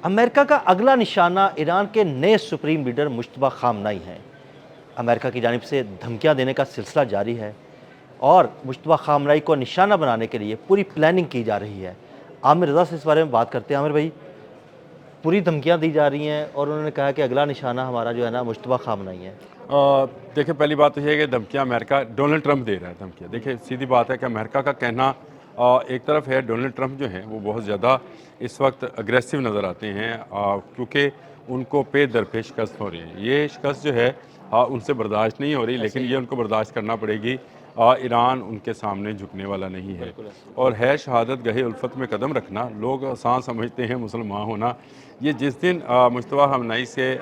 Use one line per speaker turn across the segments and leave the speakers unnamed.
امریکہ کا اگلا نشانہ ایران کے نئے سپریم لیڈر مجتبیٰ خامنئی ہیں۔ امریکہ کی جانب سے دھمکیاں دینے کا سلسلہ جاری ہے اور مجتبیٰ خامنئی کو نشانہ بنانے کے لیے پوری پلاننگ کی جا رہی ہے۔ عامر رضا سے اس بارے میں بات کرتے ہیں۔ عامر بھائی، پوری دھمکیاں دی جا رہی ہیں اور انہوں نے کہا کہ اگلا نشانہ ہمارا جو ہے نا مجتبیٰ خامنئی ہے۔
دیکھیں، پہلی بات تو یہ ہے کہ دھمکیاں امریکہ ڈونلڈ ٹرمپ دے رہا ہے دھمکیاں۔ دیکھیں، سیدھی بات ہے کہ امریکہ کا کہنا ایک طرف ہے، ڈونلڈ ٹرمپ جو ہیں وہ بہت زیادہ اس وقت اگریسو نظر آتے ہیں کیونکہ ان کو پے در پہ شکست ہو رہی ہے۔ یہ شکست جو ہے ان سے برداشت نہیں ہو رہی، لیکن یہ ان کو برداشت کرنا پڑے گی۔ ایران ان کے سامنے جھکنے والا نہیں ہے، اور ہے شہادت گاہ الفت میں قدم رکھنا۔ لوگ آسان سمجھتے ہیں مسلمان ہونا۔ یہ جس دن مجتبیٰ خامنئی سے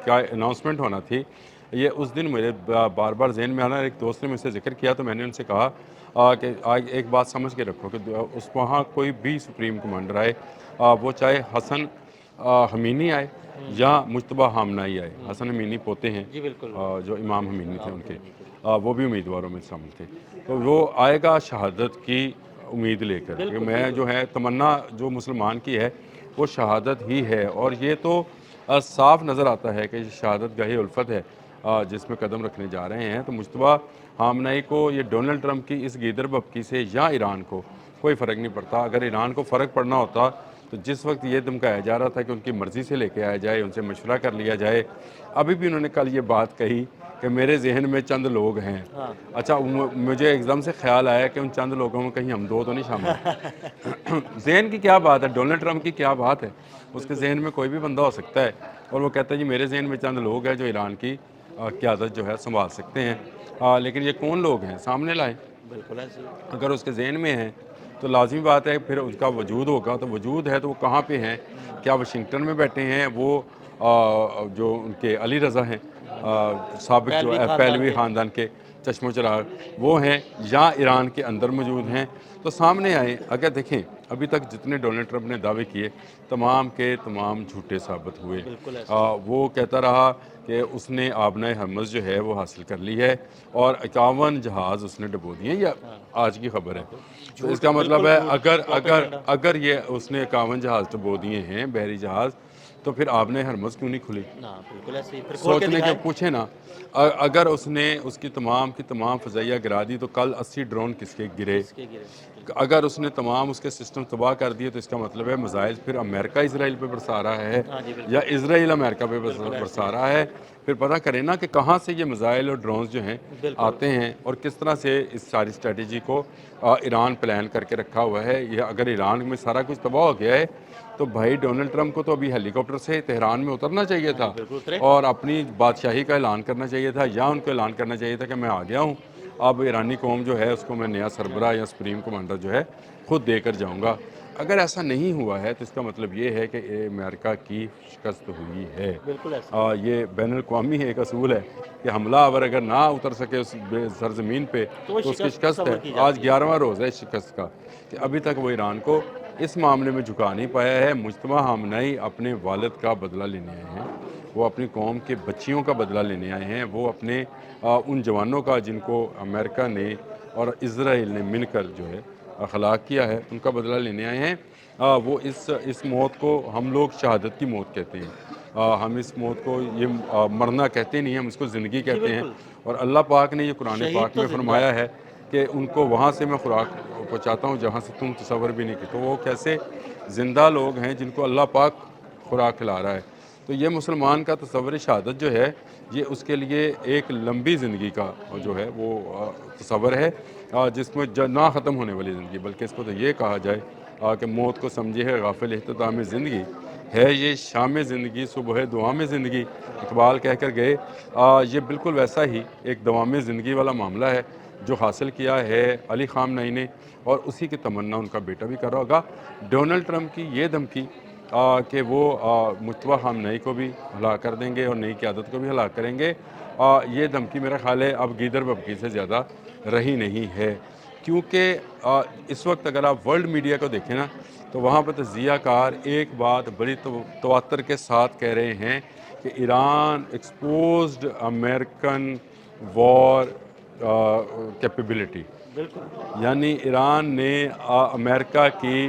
کیا اناؤنسمنٹ ہونا تھی، یہ اس دن میرے بار بار ذہن میں آنا۔ ایک دوست نے مجھ سے ذکر کیا تو میں نے ان سے کہا کہ ایک بات سمجھ کے رکھو کہ اس وہاں کوئی بھی سپریم کمانڈر آئے، وہ چاہے حسن خمینی آئے یا مجتبیٰ خامنئی آئے۔ حسن خمینی پوتے ہیں جو امام خمینی تھے ان کے، وہ بھی امیدواروں میں شامل تھے۔ تو وہ آئے گا شہادت کی امید لے کر کہ میں جو ہے تمنا جو مسلمان کی ہے وہ شہادت ہی ہے، اور یہ تو صاف نظر آتا ہے کہ شہادت گاہ الفت ہے جس میں قدم رکھنے جا رہے ہیں۔ تو مجتبیٰ خامنئی کو یہ ڈونلڈ ٹرمپ کی اس گیدر بھبکی سے یا ایران کو کوئی فرق نہیں پڑتا۔ اگر ایران کو فرق پڑنا ہوتا تو جس وقت یہ دھمکایا جا رہا تھا کہ ان کی مرضی سے لے کے آیا جائے، ان سے مشورہ کر لیا جائے، ابھی بھی انہوں نے کل یہ بات کہی کہ میرے ذہن میں چند لوگ ہیں۔ اچھا، مجھے ایک دم سے خیال آیا کہ ان چند لوگوں میں کہیں ہم دو تو نہیں شامل۔ ذہن کی کیا بات ہے، ڈونلڈ ٹرمپ کی کیا بات ہے، اس کے ذہن میں کوئی بھی بندہ ہو سکتا ہے، اور وہ کہتا ہے جی میرے ذہن میں چند لوگ ہیں جو ایران کی قیادت جو ہے سنبھال سکتے ہیں، لیکن یہ کون لوگ ہیں سامنے لائیں۔
بالکل ایسے ہی۔
اگر اس کے ذہن میں ہیں تو لازمی بات ہے پھر اس کا وجود ہوگا، تو وجود ہے تو وہ کہاں پہ ہیں؟ کیا واشنگٹن میں بیٹھے ہیں وہ جو ان کے علی رضا ہیں، سابق جو پہلوی خاندان کے چشم و چراغ، وہ ہیں، یا ایران کے اندر موجود ہیں؟ تو سامنے آئیں۔ اگر دیکھیں ابھی تک جتنے ڈونلڈ ٹرمپ نے دعوے کیے تمام کے تمام جھوٹے ثابت ہوئے۔ وہ کہتا رہا کہ اس نے آبنائے ہرمز جو ہے وہ حاصل کر لی ہے، اور 51 جہاز اس نے ڈبو دیے، یہ آج کی خبر ہے۔ تو اس کا مطلب ہے اگر یہ اس نے 51 جہاز ڈبو دیے ہیں، بحری جہاز، تو پھر آبنائے ہرمز کیوں نہیں کھلی؟
بالکل ایسے ہی۔
سوچنے کے پوچھے نا، اگر اس نے اس کی تمام فضائیہ گرا دی تو کل 80 ڈرون کس کے گرے؟ اگر اس نے تمام اس کے سسٹم تباہ کر دیے تو اس کا مطلب ہے میزائل پھر امریکہ اسرائیل پہ برسا رہا ہے یا اسرائیل امریکہ پہ برسا رہا ہے۔ پھر پتہ کریں نا کہ کہاں سے یہ میزائل اور ڈرونز جو ہیں آتے ہیں، اور کس طرح سے اس ساری اسٹریٹجی کو ایران پلان کر کے رکھا ہوا ہے۔ یہ اگر ایران میں سارا کچھ تباہ ہو گیا ہے تو بھائی ڈونلڈ ٹرمپ کو تو ابھی ہیلی کاپٹر سے تہران میں اترنا چاہیے تھا اور اپنی بادشاہی کا اعلان کرنا چاہیے تھا، یا ان کو اعلان کرنا چاہیے تھا کہ میں آ گیا ہوں، اب ایرانی قوم جو ہے اس کو میں نیا سربراہ یا سپریم کمانڈر جو ہے خود دے کر جاؤں گا۔ اگر ایسا نہیں ہوا ہے تو اس کا مطلب یہ ہے کہ امریکہ کی شکست ہوئی ہے۔ یہ بین الاقوامی ایک اصول ہے کہ حملہ آور اگر نہ اتر سکے اس سرزمین پہ تو اس کی شکست ہے۔ آج 11واں روز ہے شکست کا، کہ ابھی تک وہ ایران کو اس معاملے میں جھکا نہیں پایا ہے۔ مجتبیٰ خامنئی اپنے والد کا بدلہ لینے آئے ہیں، وہ اپنی قوم کے بچیوں کا بدلہ لینے آئے ہیں، وہ اپنے ان جوانوں کا جن کو امریکہ نے اور اسرائیل نے مل کر جو ہے ہلاک کیا ہے، ان کا بدلہ لینے آئے ہیں۔ وہ اس موت کو ہم لوگ شہادت کی موت کہتے ہیں، ہم اس موت کو یہ مرنا کہتے نہیں، ہم اس کو زندگی کہتے ہیں، اور اللہ پاک نے یہ قرآن پاک میں فرمایا ہے کہ ان کو وہاں سے میں خوراک پہنچاتا ہوں جہاں سے تم تصور بھی نہیں کی۔ تو وہ کیسے زندہ لوگ ہیں جن کو اللہ پاک خوراک کھلا رہا ہے۔ تو یہ مسلمان کا تصور شہادت جو ہے یہ اس کے لیے ایک لمبی زندگی کا جو ہے وہ تصور ہے، جس میں نہ ختم ہونے والی زندگی، بلکہ اس کو تو یہ کہا جائے کہ موت کو سمجھے ہے غافل اختتام زندگی، ہے یہ شام زندگی صبح دوام زندگی۔ اقبال کہہ کر گئے، یہ بالکل ویسا ہی ایک دوام زندگی والا معاملہ ہے جو حاصل کیا ہے علی خامنئی نے، اور اسی کی تمنا ان کا بیٹا بھی کر رہا ہوگا۔ ڈونلڈ ٹرمپ کی یہ دھمکی کہ وہ مجتبیٰ خامنئی کو بھی ہلاک کر دیں گے اور نئی قیادت کو بھی ہلاک کریں گے، یہ دھمکی میرا خیال ہے اب گیدر بھبکی سے زیادہ رہی نہیں ہے، کیونکہ اس وقت اگر آپ ورلڈ میڈیا کو دیکھیں نا تو وہاں پر تجزیہ کار ایک بات بڑی تواتر کے ساتھ کہہ رہے ہیں کہ ایران ایکسپوزڈ امریکن وار کیپیبلٹی، یعنی ایران نے امریکہ کی